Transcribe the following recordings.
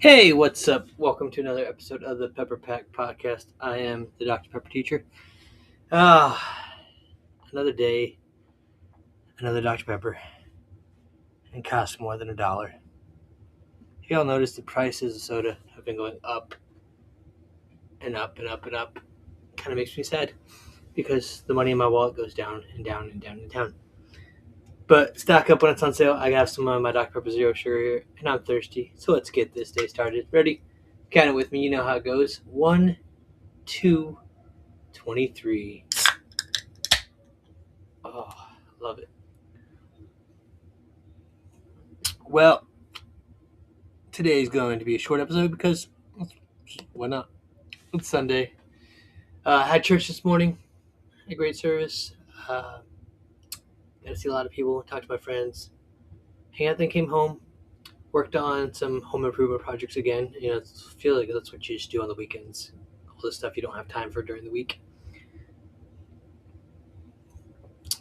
Hey, what's up? Welcome to another episode of the PepperPack Podcast. I am the Dr. Pepper teacher. Another day, another Dr. Pepper, and costs more than $1. Y'all notice the prices of soda have been going up and up and up and up. Kind of makes me sad because the money in my wallet goes down and down and down and down. But stock up when it's on sale. I got some of my Dr. Pepper Zero Sugar here, and I'm thirsty. So let's get this day started. Ready? Count it with me. You know how it goes. 1, 2, 23. Oh, love it. Well, today is going to be a short episode because why not? It's Sunday. Had church this morning. Had a great service. Got to see a lot of people. Talked to my friends. Hang out. Then came home. Worked on some home improvement projects again. I feel like that's what you just do on the weekends. All the stuff you don't have time for during the week.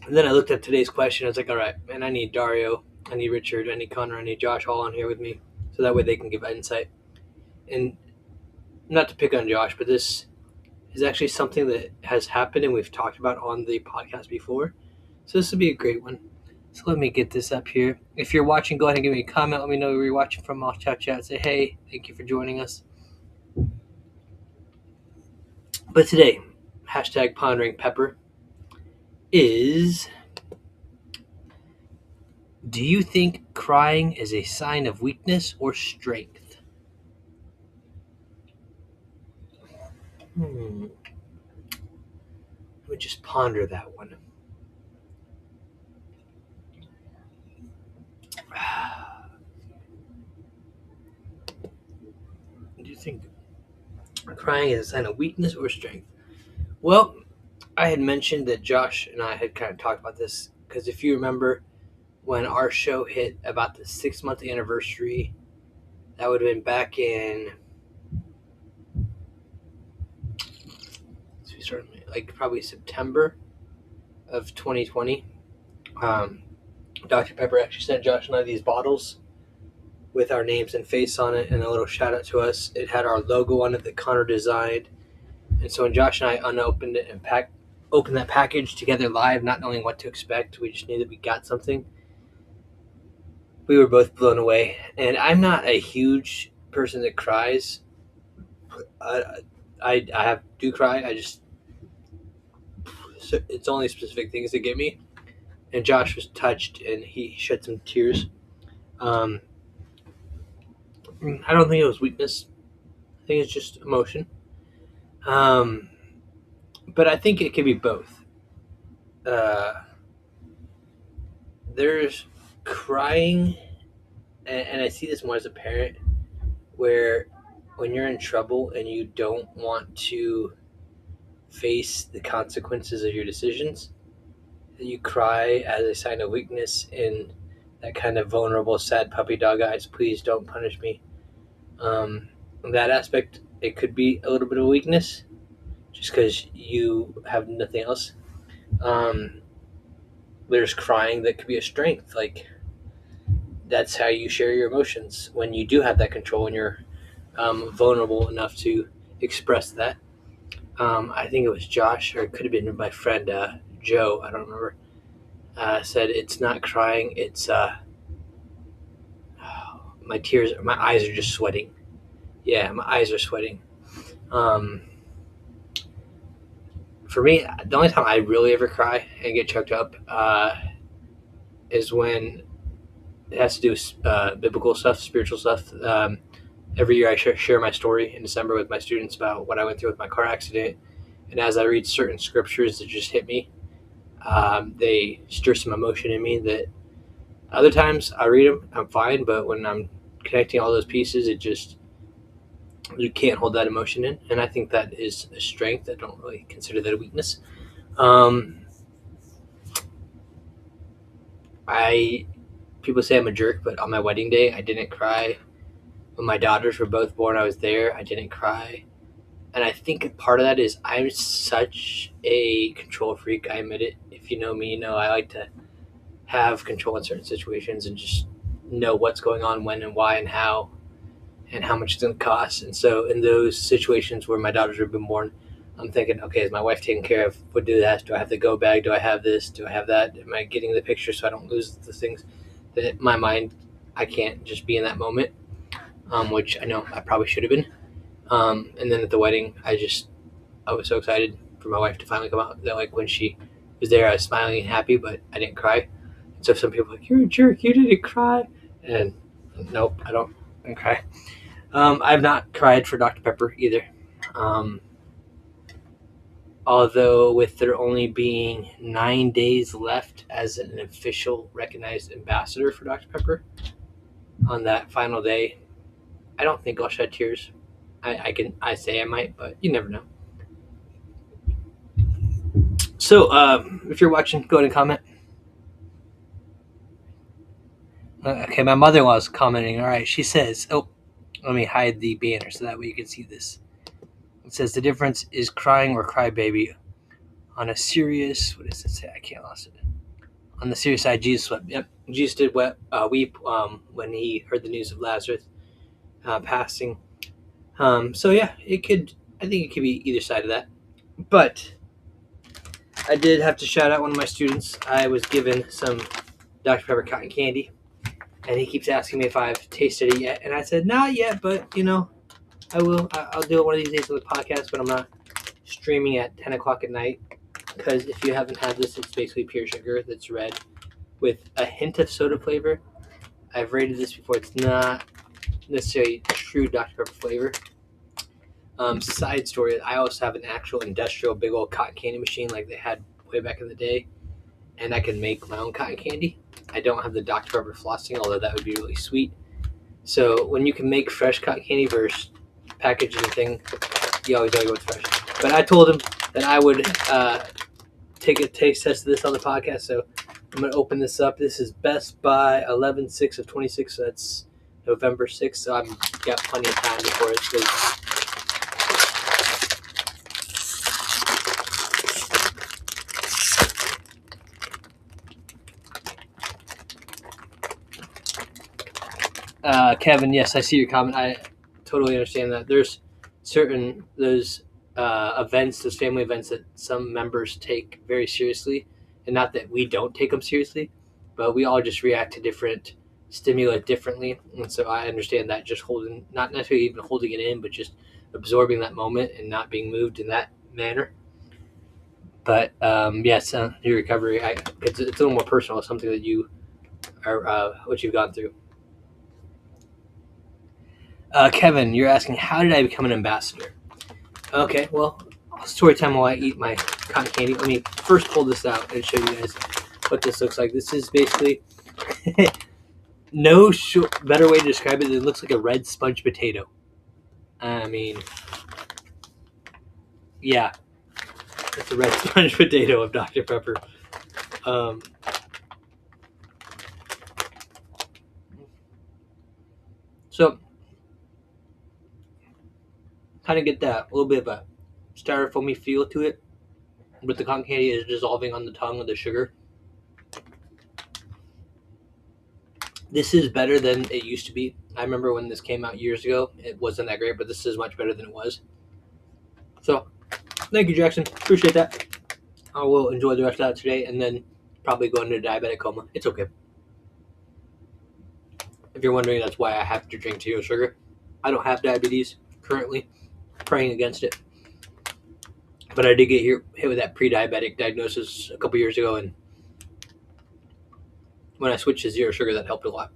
And then I looked at today's question. I was like, all right, man, I need Dario. I need Richard. I need Connor. I need Josh all on here with me. So that way they can give insight. And not to pick on Josh, but this is actually something that has happened and we've talked about on the podcast before. So this will be a great one. So let me get this up here. If you're watching, go ahead and give me a comment. Let me know where you're watching from. I'll chat. Say, hey, thank you for joining us. But today, hashtag pondering pepper is, do you think crying is a sign of weakness or strength? Let me just ponder that one. Do you think crying is a sign of weakness or strength? Well, I had mentioned that Josh and I had kind of talked about this because if you remember when our show hit about the 6-month anniversary, that would have been back in, so we started like probably September of 2020. Dr. Pepper actually sent Josh and I these bottles with our names and face on it and a little shout out to us. It had our logo on it that Connor designed. And so when Josh and I unopened it and opened that package together live, not knowing what to expect, we just knew that we got something. We were both blown away. And I'm not a huge person that cries. I do cry. It's only specific things that get me. And Josh was touched and he shed some tears. I don't think it was weakness. I think it's just emotion. But I think it could be both. There's crying, and I see this more as a parent, where when you're in trouble and you don't want to face the consequences of your decisions, you cry as a sign of weakness in that kind of vulnerable, sad puppy dog eyes, please don't punish me. That aspect, it could be a little bit of weakness just because you have nothing else. There's crying that could be a strength. Like, that's how you share your emotions when you do have that control and you're vulnerable enough to express that. I think it was Josh, or it could have been my friend Joe, I don't remember, said it's not crying, it's my eyes are just sweating. Yeah, my eyes are sweating. For me, the only time I really ever cry and get choked up is when it has to do with biblical stuff, spiritual stuff. Every year I share my story in December with my students about what I went through with my car accident. And as I read certain scriptures that just hit me, they stir some emotion in me that other times I read them, I'm fine. But when I'm connecting all those pieces, you can't hold that emotion in. And I think that is a strength. I don't really consider that a weakness. People say I'm a jerk, but on my wedding day, I didn't cry. When my daughters were both born, I was there. I didn't cry. And I think part of that is I'm such a control freak. I admit it. If you know me, you know I like to have control in certain situations and just know what's going on, when and why and how. and how much it's going to cost. And so in those situations where my daughters have been born, I'm thinking, okay, is my wife taking care of what do that? Do I have the go bag? Do I have this? Do I have that? Am I getting the picture so I don't lose the things that in my mind I can't just be in that moment, which I know I probably should have been. And then at the wedding, I was so excited for my wife to finally come out that like when she was there, I was smiling and happy, but I didn't cry. So some people are like, you're a jerk, you didn't cry. And nope, I don't cry. I've not cried for Dr. Pepper either. Although with there only being 9 days left as an official recognized ambassador for Dr. Pepper on that final day, I don't think I'll shed tears. I say I might, but you never know. So if you're watching, go ahead and comment. Okay, my mother-in-law is commenting. All right, she says, oh, let me hide the banner so that way you can see this. It says the difference is crying or crybaby. On a serious, what does it say? I can't lost it. On the serious side, Jesus wept. Yep, Jesus did weep when he heard the news of Lazarus passing. So yeah, I think it could be either side of that. But I did have to shout out one of my students. I was given some Dr. Pepper cotton candy, and he keeps asking me if I've tasted it yet. And I said, not yet, but, I will. I'll do it one of these days on the podcast, but I'm not streaming at 10 o'clock at night. Because if you haven't had this, it's basically pure sugar that's red with a hint of soda flavor. I've rated this before. It's not necessarily true Dr. Pepper flavor. Side story, I also have an actual industrial big old cotton candy machine like they had way back in the day. And I can make my own cotton candy. I don't have the Dr. Pepper frosting, although that would be really sweet. So when you can make fresh cotton candy versus packaging thing, you always gotta go with fresh. But I told him that I would take a taste test of this on the podcast, so I'm going to open this up. This is Best By 11/6 of 26, so that's November 6th, so I've got plenty of time before it's released. Kevin, yes, I see your comment. I totally understand that. There's those events, those family events that some members take very seriously, and not that we don't take them seriously, but we all just react to different stimuli differently. And so I understand that, just not necessarily even holding it in, but just absorbing that moment and not being moved in that manner. But yes, your recovery, it's a little more personal. It's something that you are, what you've gone through. Kevin, you're asking, how did I become an ambassador? Okay, well, story time while I eat my cotton candy. Let me first pull this out and show you guys what this looks like. This is basically no better way to describe it. It looks like a red sponge potato. I mean, yeah, it's a red sponge potato of Dr. Pepper. So, kind of get that a little bit of a styrofoamy feel to it, but the cotton candy is dissolving on the tongue of the sugar. This is better than it used to be. I remember when this came out years ago, it wasn't that great, but this is much better than it was. So, thank you, Jackson. Appreciate that. I will enjoy the rest of that today and then probably go into a diabetic coma. It's okay. If you're wondering, that's why I have to drink zero sugar. I don't have diabetes currently, praying against it. But I did get hit with that pre-diabetic diagnosis a couple years ago, and when I switched to zero sugar, that helped a lot.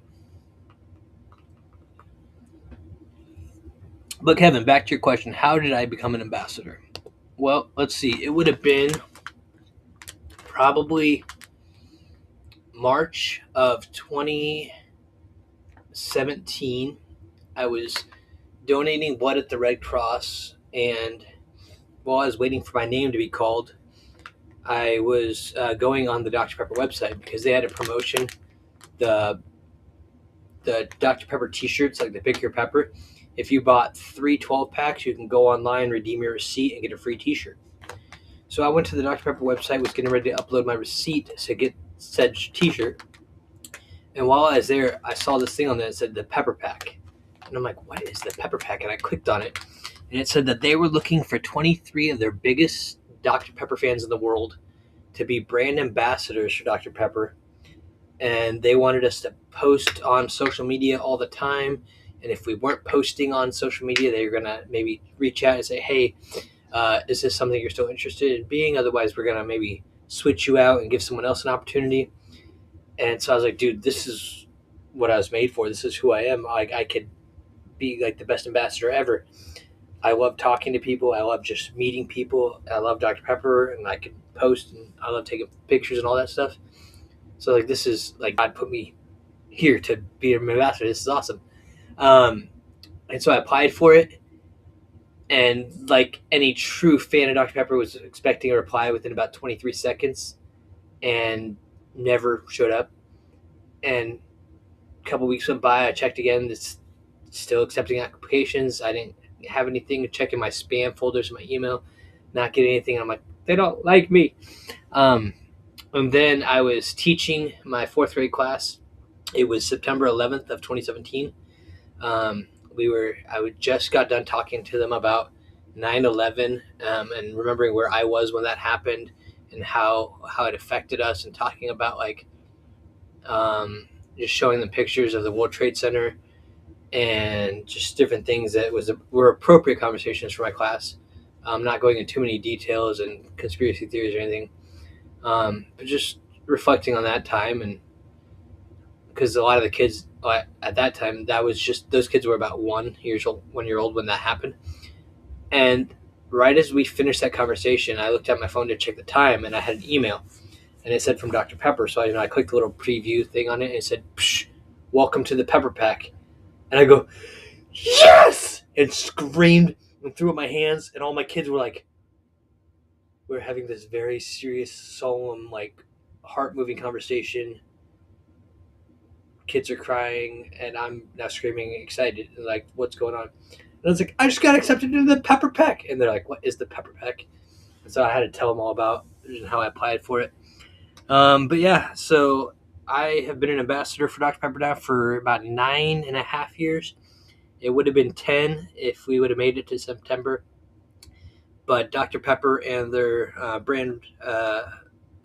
But Kevin, back to your question, how did I become an ambassador? Well, let's see. It would have been probably March of 2017. I was donating blood at the Red Cross, and while I was waiting for my name to be called, I was going on the Dr. Pepper website because they had a promotion. The Dr. Pepper t-shirts, like the Pick Your Pepper, if you bought 3 12-packs, you can go online, redeem your receipt, and get a free t-shirt. So I went to the Dr. Pepper website, was getting ready to upload my receipt to get said t-shirt. And while I was there, I saw this thing on there that said the Pepper Pack. And I'm like, what is the Pepper Pack? And I clicked on it, and it said that they were looking for 23 of their biggest Dr. Pepper fans in the world to be brand ambassadors for Dr. Pepper. And they wanted us to post on social media all the time. And if we weren't posting on social media, they were going to maybe reach out and say, hey, is this something you're still interested in being? Otherwise, we're going to maybe switch you out and give someone else an opportunity. And so I was like, dude, this is what I was made for. This is who I am. I could be like the best ambassador ever. I love talking to people. I love just meeting people. I love Dr. Pepper, and I can post, and I love taking pictures and all that stuff. So like, this is like God put me here to be an ambassador. This is awesome. And so I applied for it, and like any true fan of Dr. Pepper, was expecting a reply within about 23 seconds, and never showed up. And a couple weeks went by. I checked again. It's still accepting applications. I didn't have anything. Checking my spam folders, my email, not getting anything. I'm like, they don't like me. And then I was teaching my fourth grade class. It was September 11th of 2017. I would just got done talking to them about 9/11, and remembering where I was when that happened, and how it affected us, and talking about like just showing them pictures of the World Trade Center, and just different things that were appropriate conversations for my class. Not going into too many details and conspiracy theories or anything, but just reflecting on that time. And because a lot of the kids at that time, that was just, those kids were about 1 year old when that happened. And right as we finished that conversation, I looked at my phone to check the time, and I had an email, and it said from Dr. Pepper. So I clicked the little preview thing on it, and it said, "Welcome to the Pepper Pack." And I go, yes! And screamed and threw up my hands, and all my kids were like, we're having this very serious, solemn, like heart-moving conversation. Kids are crying, and I'm now screaming, excited, and like, what's going on? And I was like, I just got accepted into the Pepper Pack. And they're like, what is the Pepper Pack? And so I had to tell them all about how I applied for it. But yeah, so I have been an ambassador for Dr. Pepper now for about 9.5 years. It would have been 10 if we would have made it to September. But Dr. Pepper and their brand, not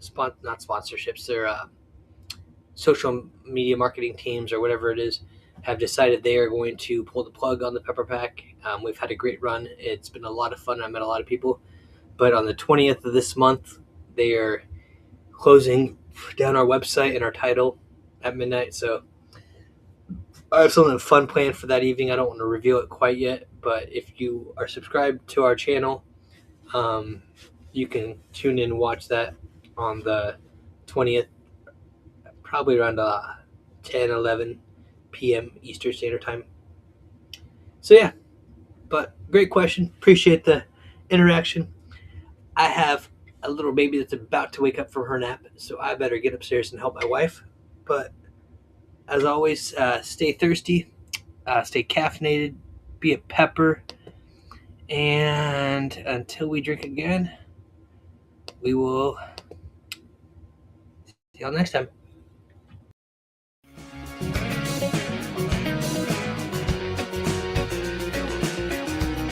sponsorships, their social media marketing teams or whatever it is, have decided they are going to pull the plug on the Pepper Pack. We've had a great run. It's been a lot of fun. I met a lot of people. But on the 20th of this month, they are closing down our website and our title at midnight. So I have something fun planned for that evening. I don't want to reveal it quite yet, but if you are subscribed to our channel, you can tune in and watch that on the 20th, probably around 10, 11 p.m. Eastern Standard Time. So yeah, but great question. Appreciate the interaction. I have a little baby that's about to wake up from her nap, so I better get upstairs and help my wife. But as always, stay thirsty, stay caffeinated, be a pepper, and until we drink again, we will see y'all next time.